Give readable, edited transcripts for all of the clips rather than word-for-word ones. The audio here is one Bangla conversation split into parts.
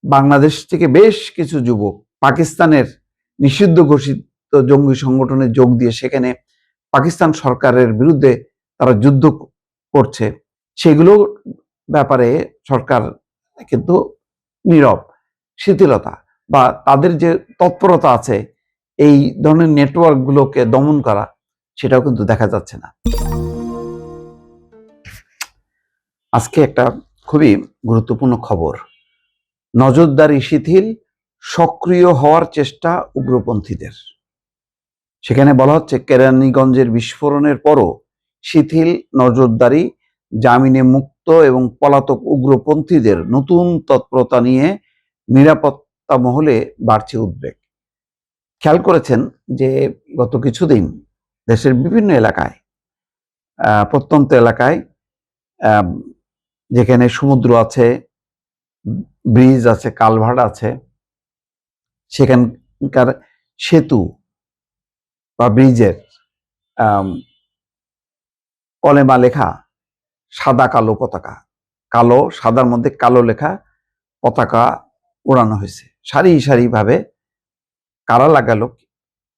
বাংলাদেশ থেকে বেশ কিছু যুবক পাকিস্তানের নিষিদ্ধ ঘোষিত জঙ্গি সংগঠনে যোগ দিয়ে সেখানে পাকিস্তান সরকারের বিরুদ্ধে তারা যুদ্ধ করছে, সেগুলো ব্যাপারে সরকার কিন্তু নীরব। শিথিলতা বা তাদের যে তৎপরতা আছে এই ধরনের নেটওয়ার্কগুলোকে দমন করা, সেটাও কিন্তু দেখা যাচ্ছে না। আজকে একটা খুবই গুরুত্বপূর্ণ খবর। নজরদারি শিথিল, সক্রিয় হওয়ার চেষ্টা উগ্রপন্থীদের। সেখানে বলা হচ্ছে কেরানীগঞ্জের বিস্ফোরণের পরও শিথিল নজরদারি, জামিনে মুক্ত এবং পলাতক উগ্রপন্থীদের নতুন তৎপরতা নিয়ে নিরাপত্তা মহলে বাড়ছে উদ্বেগ। খেয়াল করেছেন যে গত কিছুদিন দেশের বিভিন্ন এলাকায়, প্রত্যন্ত এলাকায়, যেখানে সমুদ্র আছে, ব্রিজ আছে, কালভার্ট আছে, সেখানকার সেতু বা ব্রিজের কলেমা লেখা সাদা কালো পতাকা, কালো সাদার মধ্যে কালো লেখা পতাকা ওড়ানো হয়েছে সারি সারি ভাবে। কারা লাগালো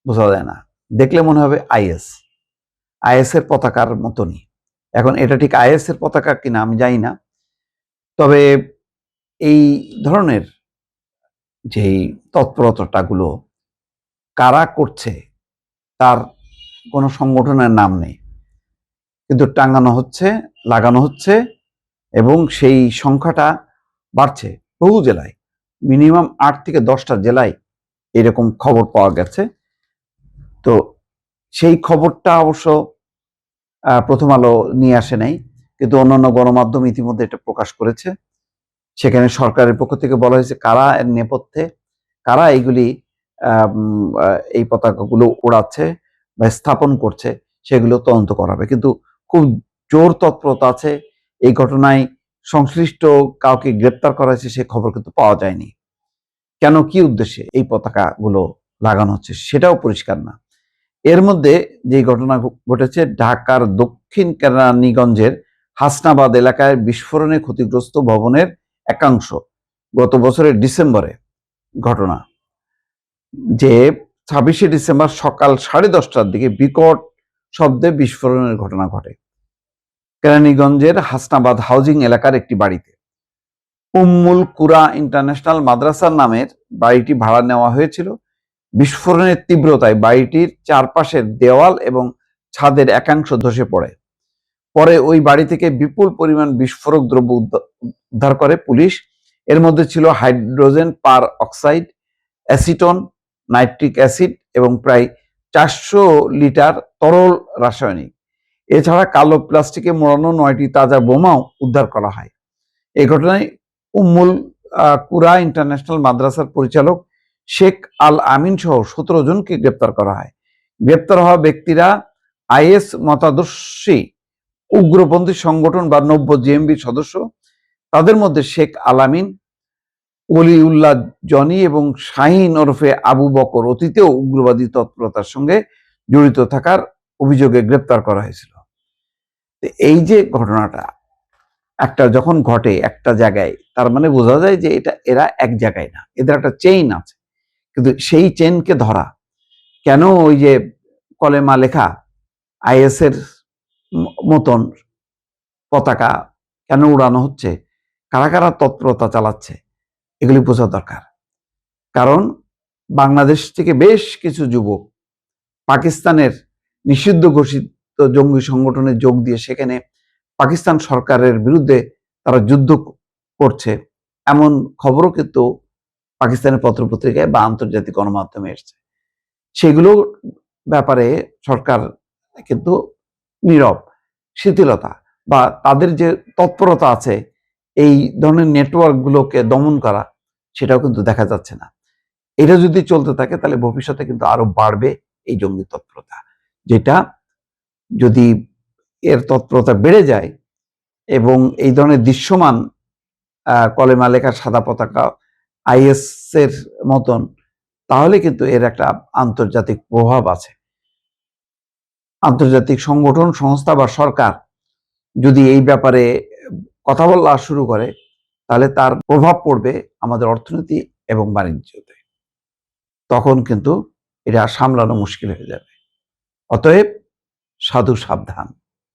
বোঝা যায় না, দেখলে মনে হবে আইএস এর পতাকার মতনই। এখন এটা ঠিক আইএস এর পতাকা কিনা আমি জানি না, তবে এই ধরনের যেই তৎপরতাগুলো কারা করছে তার কোনো সংগঠনের নাম নেই, কিন্তু টাঙানো হচ্ছে, লাগানো হচ্ছে, এবং সেই সংখ্যাটা বাড়ছে বহু জেলায়। মিনিমাম 8 থেকে 10টা জেলায় এরকম খবর পাওয়া গেছে। তো সেই খবরটা অবশ্য প্রথম আলো নিয়ে আসে নাই, কিন্তু অন্যান্য গণমাধ্যম ইতিমধ্যে এটা প্রকাশ করেছে। সেখানে সরকারের পক্ষ থেকে বলা হয়েছে কারা এর নেপথ্যে, কারা এইগুলি এই পতাকাগুলো ওড়াচ্ছে বা স্থাপন করছে সেগুলো তদন্ত করাবে। কিন্তু খুব জোর তৎপরতা আছে। এই ঘটনায় সংশ্লিষ্ট কাউকে গ্রেপ্তার করা হয়েছে সে খবর কিন্তু পাওয়া যায়নি। কেন, কি উদ্দেশ্যে এই পতাকাগুলো লাগানো হচ্ছে সেটাও পরিষ্কার না। এর মধ্যে যে ঘটনা ঘটেছে, ঢাকার দক্ষিণ কেরানীগঞ্জের হাসনাবাদ এলাকায় বিস্ফোরণে ক্ষতিগ্রস্ত ভবনের একাংশ গত বছরের ডিসেম্বরে ঘটনা, যে 26শে ডিসেম্বর সকাল 10:30টার দিকে বিকট শব্দে বিস্ফোরণের ঘটনা ঘটে কেরানীগঞ্জের হাসনাবাদ হাউজিং এলাকার একটি বাড়িতে। উম্মুল কুরা ইন্টারন্যাশনাল মাদ্রাসার নামের বাড়িটি ভাড়া নেওয়া হয়েছিল। বিস্ফোরণের তীব্রতায় বাড়িটির চারপাশের দেওয়াল এবং ছাদের একাংশ ধসে পড়ে। পরে ওই বাড়ি থেকে বিপুল পরিমাণ বিস্ফোরক দ্রব্য উদ্ধার করে পুলিশ। এর মধ্যে ছিল হাইড্রোজেন পার অক্সাইড, অ্যাসিটন, নাইট্রিক অ্যাসিড এবং প্রায় 400 লিটার তরল রাসায়নিক। এছাড়া কালো প্লাস্টিকে মোড়ানো 9টি তাজা বোমাও উদ্ধার করা হয়। এই ঘটনায় উম্মুল কুরা ইন্টারন্যাশনাল মাদ্রাসার পরিচালক শেখ আল আমিন সহ 17 জনকে গ্রেপ্তার করা হয়। গ্রেপ্তার হওয়া ব্যক্তিরা আইএস মতাদর্শী উগ্রপন্থী সংগঠন বা 90 জিএমবির সদস্য। তাদের মধ্যে শেখ আল আমিন, ওলিউল্লাহ জনি এবং শাহিন ওরফে আবু বকর অতীতেও উগ্রবাদী তৎপরতার সঙ্গে জড়িত থাকার অভিযোগে গ্রেপ্তার করা হয়েছিল। এই যে ঘটনাটা একটা যখন ঘটে একটা জায়গায়, তার মানে বোঝা যায় যে এরা এক জায়গায় না, এদের একটা চেইন আছে। কিন্তু সেই চেইনকে ধরা, কেন ওই যে কলেমা লেখা আইএস এর মতন পতাকা কেন উড়ানো হচ্ছে, কারা কারা তৎপরতা চালাচ্ছে, এগুলি বোঝা দরকার। কারণ বাংলাদেশ থেকে বেশ কিছু যুবক পাকিস্তানের নিষিদ্ধ ঘোষিত জঙ্গি সংগঠনে যোগ দিয়ে সেখানে পাকিস্তান সরকারের বিরুদ্ধে তারা যুদ্ধ করছে, এমন খবরও কিন্তু পাকিস্তানের পত্রপত্রিকায় বা আন্তর্জাতিক গণমাধ্যমে এসছে। সেগুলো ব্যাপারে সরকার কিন্তু নীরব। শিথিলতা বা তাদের যে তৎপরতা আছে এই ধরনের নেটওয়ার্কগুলোকে দমন করা, সেটাও কিন্তু দেখা যাচ্ছে না। এটা যদি চলতে থাকে তাহলে ভবিষ্যতে কিন্তু আরো বাড়বে এই জঙ্গি তৎপরতা, যেটা যদি এর তৎপরতা বেড়ে যায় এবং এই ধরনের দৃশ্যমান কলেমা লেখা সাদা পতাকা আইএস এর মতন, তাহলে কিন্তু এর একটা আন্তর্জাতিক প্রভাব আছে। আন্তর্জাতিক সংগঠন, সংস্থা বা সরকার যদি এই ব্যাপারে কথা বলা শুরু করে, তাহলে তার প্রভাব পড়বে আমাদের অর্থনীতি এবং বাণিজ্যতে। তখন কিন্তু এটা সামলানো মুশকিল হয়ে যাবে। অতএব সাধু সাবধান।